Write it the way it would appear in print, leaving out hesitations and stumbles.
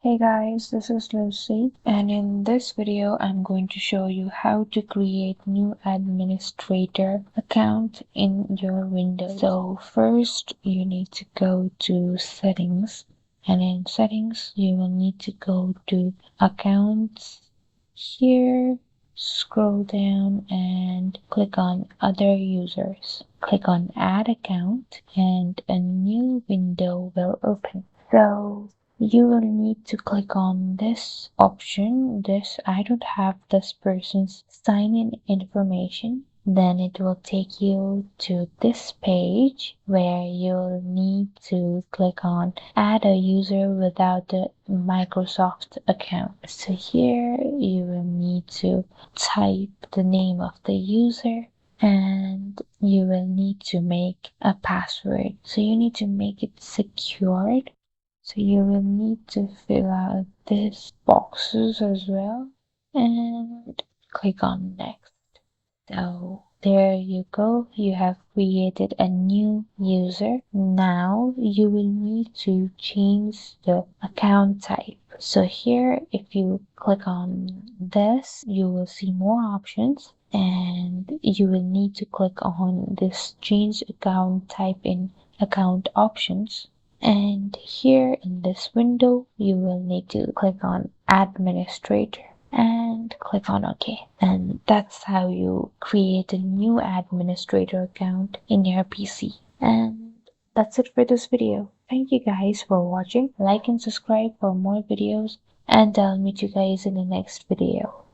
Hey guys, this is Lucy, and in this video I'm going to show you how to create new administrator account in your Windows. So first you need to go to settings, and in settings you will need to go to accounts. Here scroll down and click on other users. Click on add account and a new window will open. So you will need to click on this option. I don't have this person's sign-in information. Then it will take you to this page where you'll need to click on add a user without the Microsoft account. So here you will need to type the name of the user and you will need to make a password. So you need to make it secured. So you will need to fill out these boxes as well and click on next. So there you go, you have created a new user. Now you will need to change the account type. So here if you click on this, you will see more options and you will need to click on this change account type in account options. And here in this window, you will need to click on administrator and click on OK. And that's how you create a new administrator account in your PC. And that's it for this video. Thank you guys for watching. Like and subscribe for more videos, and I'll meet you guys in the next video.